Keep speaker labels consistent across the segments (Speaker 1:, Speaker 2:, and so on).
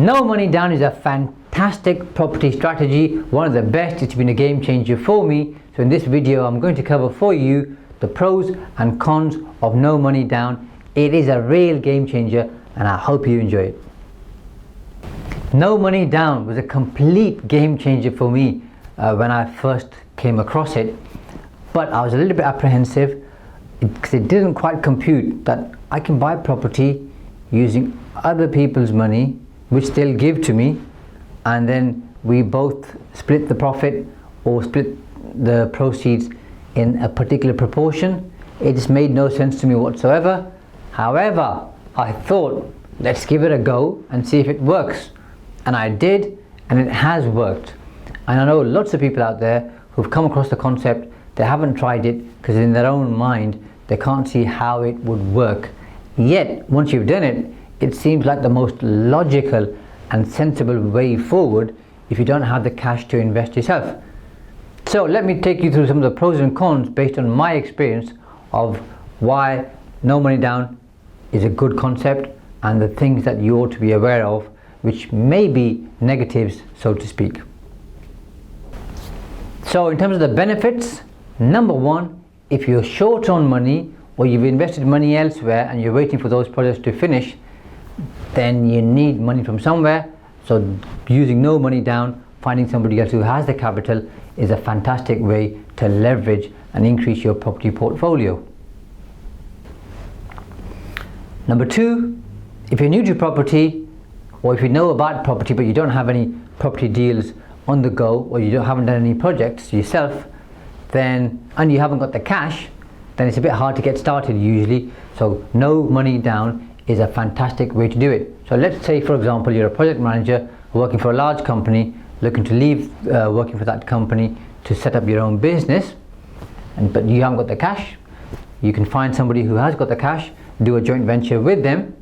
Speaker 1: No money down is a fantastic property strategy, one of the best. It's been a game changer for me. So in this video I'm going to cover for you the pros and cons of no money down. It is a real game changer and I hope you enjoy it. No money down was a complete game changer for me when I first came across it, but I was a little bit apprehensive because it didn't quite compute that I can buy property using other people's money which they'll give to me, and then we both split the profit or split the proceeds in a particular proportion. It just made no sense to me whatsoever. However, I thought, let's give it a go and see if it works. And I did, and it has worked. And I know lots of people out there who've come across the concept, they haven't tried it because in their own mind they can't see how it would work. Yet, once you've done it, it seems like the most logical and sensible way forward if you don't have the cash to invest yourself. So let me take you through some of the pros and cons based on my experience of why no money down is a good concept and the things that you ought to be aware of, which may be negatives, so to speak. So in terms of the benefits, number one, if you're short on money or you've invested money elsewhere and you're waiting for those projects to finish, then you need money from somewhere. So using no money down, finding somebody else who has the capital is a fantastic way to leverage and increase your property portfolio. Number two, if you're new to property, or if you know about property but you don't have any property deals on the go, or you haven't done any projects yourself, then and you haven't got the cash, then it's a bit hard to get started usually. So no money down is a fantastic way to do it. So let's say, for example, you're a project manager working for a large company, looking to leave working for that company to set up your own business, but you haven't got the cash. You can find somebody who has got the cash, do a joint venture with them,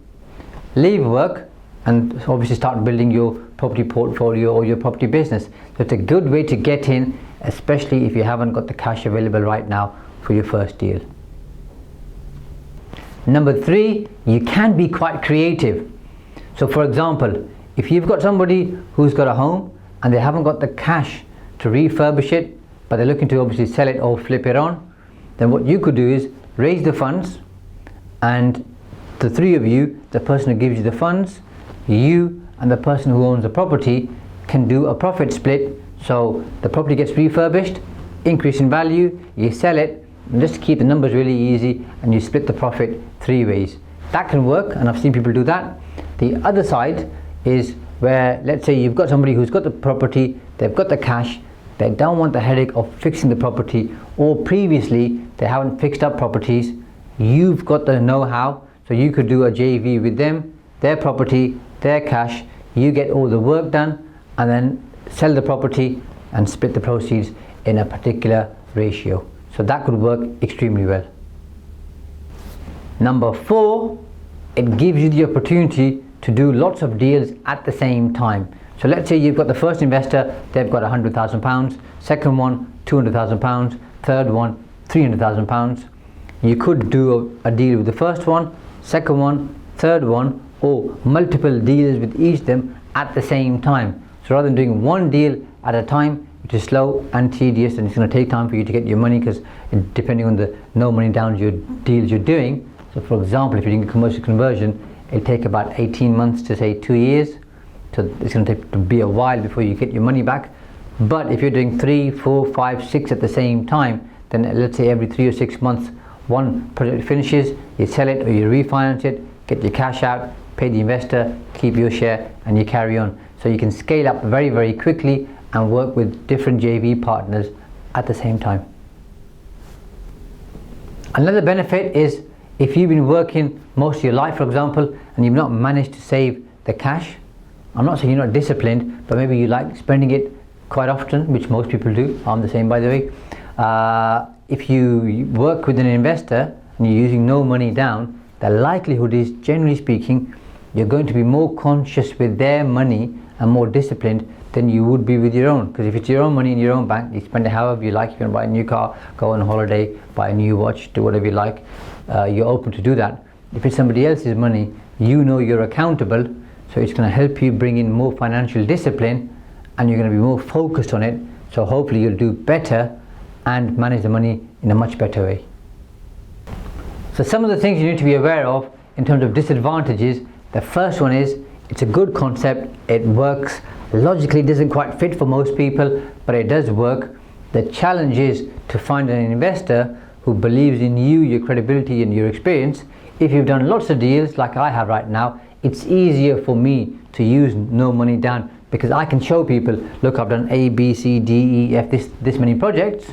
Speaker 1: leave work, and obviously start building your property portfolio or your property business. So it's a good way to get in, especially if you haven't got the cash available right now for your first deal. Number three, you can be quite creative. So for example, if you've got somebody who's got a home and they haven't got the cash to refurbish it, but they're looking to obviously sell it or flip it on, then what you could do is raise the funds, and the three of you, the person who gives you the funds, you and the person who owns the property, can do a profit split. So the property gets refurbished, increase in value, you sell it, and just to keep the numbers really easy, and you split the profit three ways. That can work, and I've seen people do that. The other side is where, let's say you've got somebody who's got the property, they've got the cash, they don't want the headache of fixing the property, or previously they haven't fixed up properties. You've got the know-how, so you could do a JV with them, their property, their cash, you get all the work done, and then sell the property and split the proceeds in a particular ratio. So that could work extremely well. Number four, it gives you the opportunity to do lots of deals at the same time. So let's say you've got the first investor, they've got £100,000, second one £200,000, third one £300,000. You could do a deal with the first one, second one, third one, or multiple deals with each of them at the same time. So rather than doing one deal at a time, which is slow and tedious, and it's going to take time for you to get your money, because depending on the no money down your deals you're doing. So for example, if you're doing a commercial conversion, it'll take about 18 months to say 2 years. So it's going to take to be a while before you get your money back. But if you're doing 3, 4, 5, 6 at the same time, then let's say every 3 or 6 months, one project finishes, you sell it or you refinance it, get your cash out, pay the investor, keep your share, and you carry on. So you can scale up very, very quickly and work with different JV partners at the same time. Another benefit is if you've been working most of your life, for example, and you've not managed to save the cash. I'm not saying you're not disciplined, but maybe you like spending it quite often, which most people do. I'm the same, by the way. If you work with an investor and you're using no money down, the likelihood is, generally speaking, you're going to be more conscious with their money and more disciplined than you would be with your own. Because if it's your own money in your own bank, you spend it however you like. You can buy a new car, go on holiday, buy a new watch, do whatever you like. You're open to do that. If it's somebody else's money, you know you're accountable, So it's going to help you bring in more financial discipline, and you're going to be more focused on it. So hopefully you'll do better and manage the money in a much better way. So some of the things you need to be aware of in terms of disadvantages. The first one is, it's a good concept, it works. Logically it doesn't quite fit for most people, but it does work. The challenge is to find an investor who believes in you, your credibility and your experience. If you've done lots of deals like I have right now, it's easier for me to use no money down, because I can show people, look, I've done A, B, C, D, E, F, this many projects,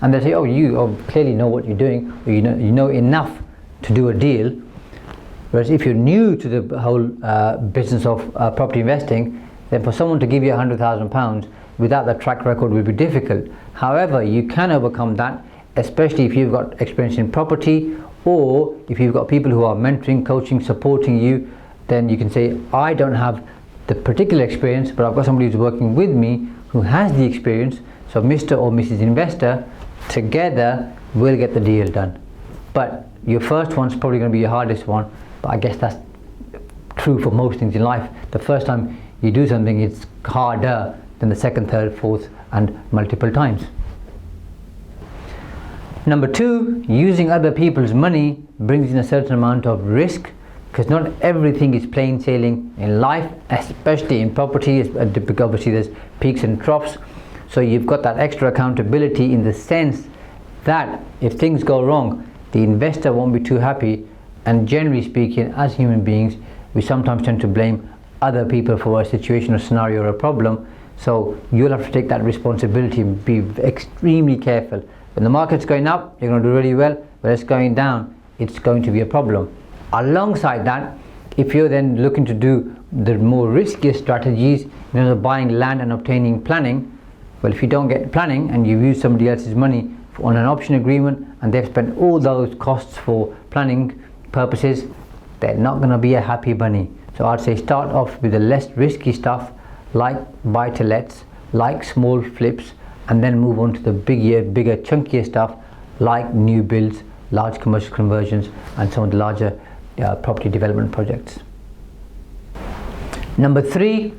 Speaker 1: and they say, oh, you clearly know what you're doing, or you know enough to do a deal. Whereas if you're new to the whole business of property investing, then for someone to give you £100,000 without the track record will be difficult. However, you can overcome that, especially if you've got experience in property, or if you've got people who are mentoring, coaching, supporting you. Then you can say, I don't have the particular experience, but I've got somebody who's working with me who has the experience. So Mr. or Mrs. Investor, together we'll get the deal done. But your first one's probably going to be your hardest one, but I guess that's true for most things in life. The first time you do something, it's harder than the second, third, fourth and multiple times. Number two, using other people's money brings in a certain amount of risk, because not everything is plain sailing in life, especially in property. Obviously there's peaks and troughs, so you've got that extra accountability in the sense that if things go wrong, the investor won't be too happy. And generally speaking, as human beings, we sometimes tend to blame other people for a situation or scenario or a problem. So you'll have to take that responsibility and be extremely careful. When the market's going up, you're going to do really well. When it's going down, it's going to be a problem. Alongside that, if you're then looking to do the more riskier strategies, buying land and obtaining planning, well, if you don't get planning and you use somebody else's money on an option agreement and they've spent all those costs for planning purposes, they're not going to be a happy bunny. So I'd say start off with the less risky stuff like buy-to-lets, like small flips, and then move on to the bigger, chunkier stuff like new builds, large commercial conversions, and some of the larger property development projects. Number three,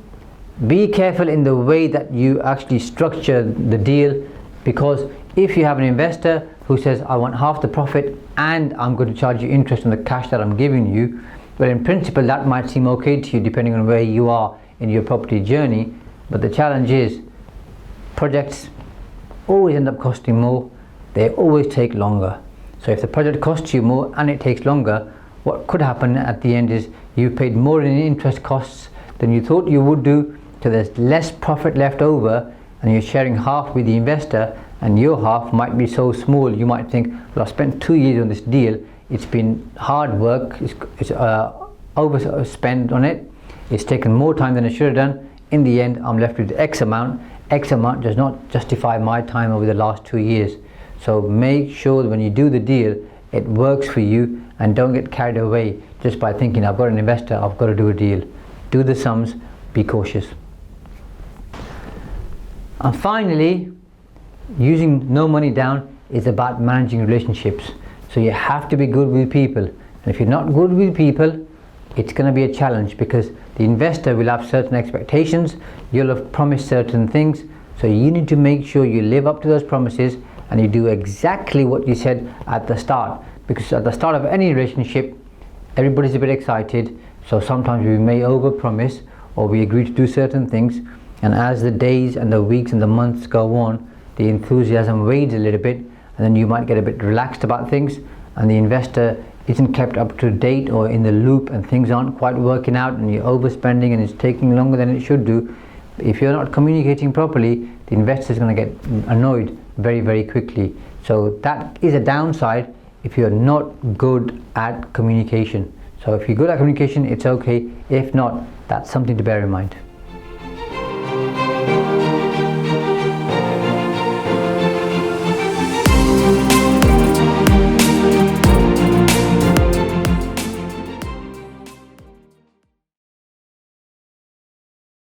Speaker 1: be careful in the way that you actually structure the deal, because if you have an investor who says, I want half the profit and I'm going to charge you interest on the cash that I'm giving you, well, in principle that might seem okay to you depending on where you are in your property journey, but the challenge is projects always end up costing more, they always take longer. So if the project costs you more and it takes longer, what could happen at the end is you paid more in interest costs than you thought you would do, so there's less profit left over, and you're sharing half with the investor, and your half might be so small you might think, well, I spent 2 years on this deal, it's been hard work, it's overspent on it, it's taken more time than it should have done. In the end, I'm left with X amount. X amount does not justify my time over the last 2 years. So make sure that when you do the deal, it works for you, and don't get carried away just by thinking, I've got an investor, I've got to do a deal. Do the sums, be cautious. And finally, using no money down is about managing relationships. So you have to be good with people. And if you're not good with people, it's going to be a challenge, because the investor will have certain expectations, you'll have promised certain things, so you need to make sure you live up to those promises and you do exactly what you said at the start. Because at the start of any relationship, everybody's a bit excited, so sometimes we may overpromise or we agree to do certain things, and as the days and the weeks and the months go on, the enthusiasm wanes a little bit, and then you might get a bit relaxed about things, and the investor isn't kept up to date or in the loop, and things aren't quite working out, and you're overspending and it's taking longer than it should do. If you're not communicating properly, the investor is going to get annoyed very, very quickly. So that is a downside if you're not good at communication. So if you're good at communication, it's okay. If not, that's something to bear in mind.